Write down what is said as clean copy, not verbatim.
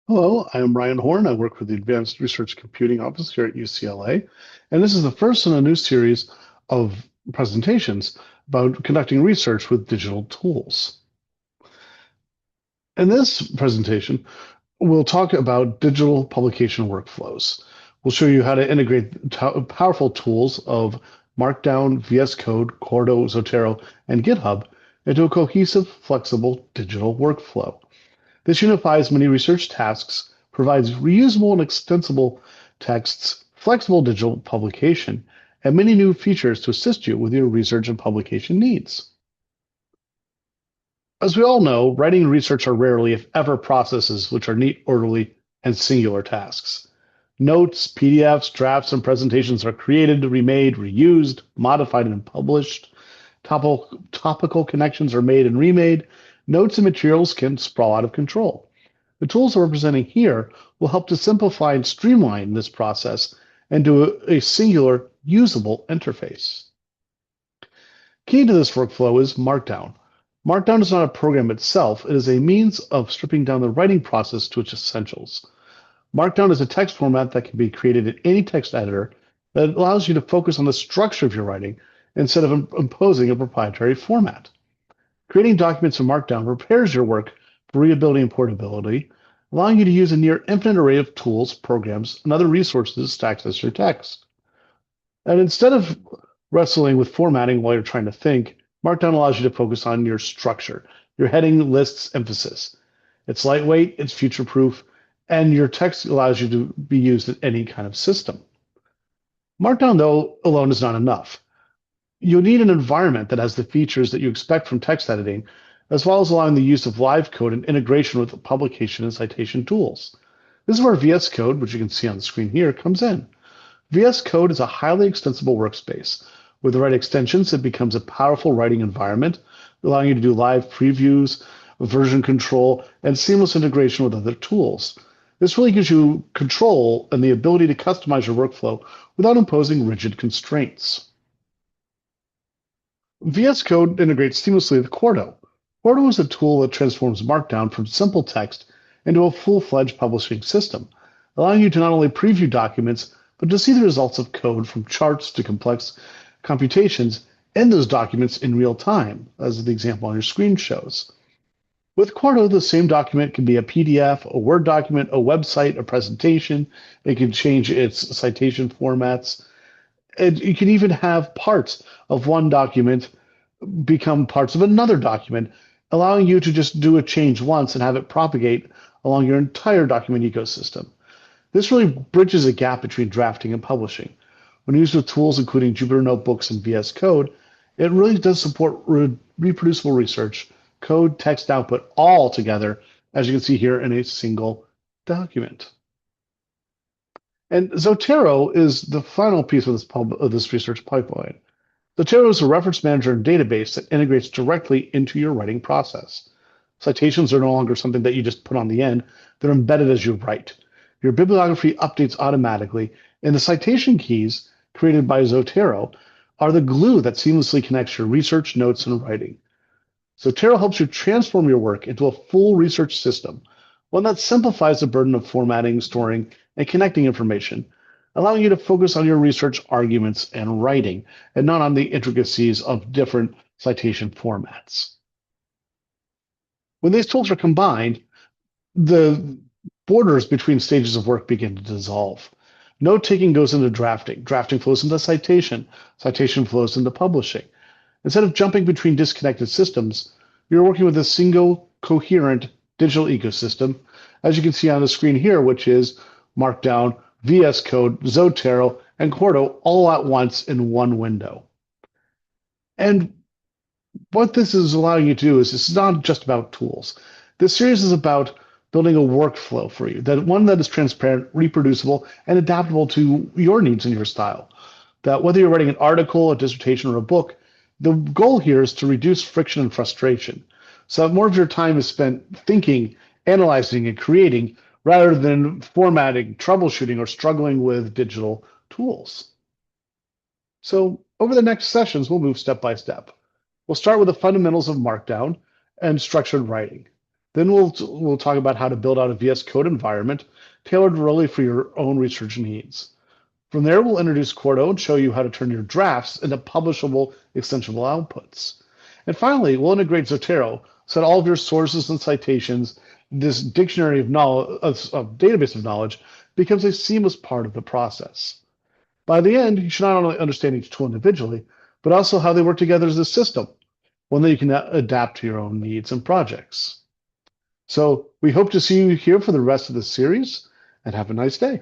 Hello, I'm Ryan Horn. I work for the Advanced Research Computing Office here at UCLA, and this is the first in a new series of presentations about conducting research with digital tools. In this presentation, we'll talk about digital publication workflows. We'll show you how to integrate powerful tools of Markdown, VS Code, Quarto, Zotero, and GitHub into a cohesive, flexible digital workflow. This unifies many research tasks, provides reusable and extensible texts, flexible digital publication, and many new features to assist you with your research and publication needs. As we all know, writing and research are rarely, if ever, processes which are neat, orderly, and singular tasks. Notes, PDFs, drafts, and presentations are created, remade, reused, modified, and published. Topical connections are made and remade. Notes and materials can sprawl out of control. The tools we're presenting here will help to simplify and streamline this process into a singular, usable interface. Key to this workflow is Markdown. Markdown is not a program itself, it is a means of stripping down the writing process to its essentials. Markdown is a text format that can be created in any text editor that allows you to focus on the structure of your writing instead of imposing a proprietary format. Creating documents in Markdown prepares your work for readability and portability, allowing you to use a near infinite array of tools, programs, and other resources to access your text. And instead of wrestling with formatting while you're trying to think, Markdown allows you to focus on your structure, your heading, lists, emphasis. It's lightweight, it's future-proof, and your text allows you to be used in any kind of system. Markdown, though, alone is not enough. You'll need an environment that has the features that you expect from text editing, as well as allowing the use of live code and integration with publication and citation tools. This is where VS Code, which you can see on the screen here, comes in. VS Code is a highly extensible workspace. With the right extensions, it becomes a powerful writing environment, allowing you to do live previews, version control, and seamless integration with other tools. This really gives you control and the ability to customize your workflow without imposing rigid constraints. VS Code integrates seamlessly with Quarto. Quarto is a tool that transforms Markdown from simple text into a full-fledged publishing system, allowing you to not only preview documents, but to see the results of code from charts to complex computations in those documents in real time, as the example on your screen shows. With Quarto, the same document can be a PDF, a Word document, a website, a presentation. It can change its citation formats. And you can even have parts of one document become parts of another document, allowing you to just do a change once and have it propagate along your entire document ecosystem. This really bridges a gap between drafting and publishing. When used with tools including Jupyter Notebooks and VS Code, it really does support reproducible research, code, text output, all together, as you can see here in a single document. And Zotero is the final piece of this research pipeline. Zotero is a reference manager and database that integrates directly into your writing process. Citations are no longer something that you just put on the end, they're embedded as you write. Your bibliography updates automatically, and the citation keys created by Zotero are the glue that seamlessly connects your research, notes, and writing. Zotero helps you transform your work into a full research system, one that simplifies the burden of formatting, storing, and connecting information, allowing you to focus on your research arguments and writing, and not on the intricacies of different citation formats. When these tools are combined, the borders between stages of work begin to dissolve. Note-taking goes into drafting. Drafting flows into citation. Citation flows into publishing. Instead of jumping between disconnected systems, you're working with a single, coherent digital ecosystem, as you can see on the screen here, which is Markdown, VS Code, Zotero, and Quarto all at once in one window. And what this is allowing you to do is it's not just about tools. This series is about building a workflow for you, one that is transparent, reproducible, and adaptable to your needs and your style. That whether you're writing an article, a dissertation, or a book, the goal here is to reduce friction and frustration, so that more of your time is spent thinking, analyzing, and creating rather than formatting, troubleshooting, or struggling with digital tools. So over the next sessions, we'll move step by step. We'll start with the fundamentals of Markdown and structured writing. Then we'll talk about how to build out a VS Code environment tailored really for your own research needs. From there, we'll introduce Quarto and show you how to turn your drafts into publishable, extensible outputs. And finally, we'll integrate Zotero so that all of your sources and citations, this dictionary of knowledge, of database of knowledge, becomes a seamless part of the process. By the end, you should not only understand each tool individually, but also how they work together as a system, one that you can adapt to your own needs and projects. So we hope to see you here for the rest of the series, and have a nice day.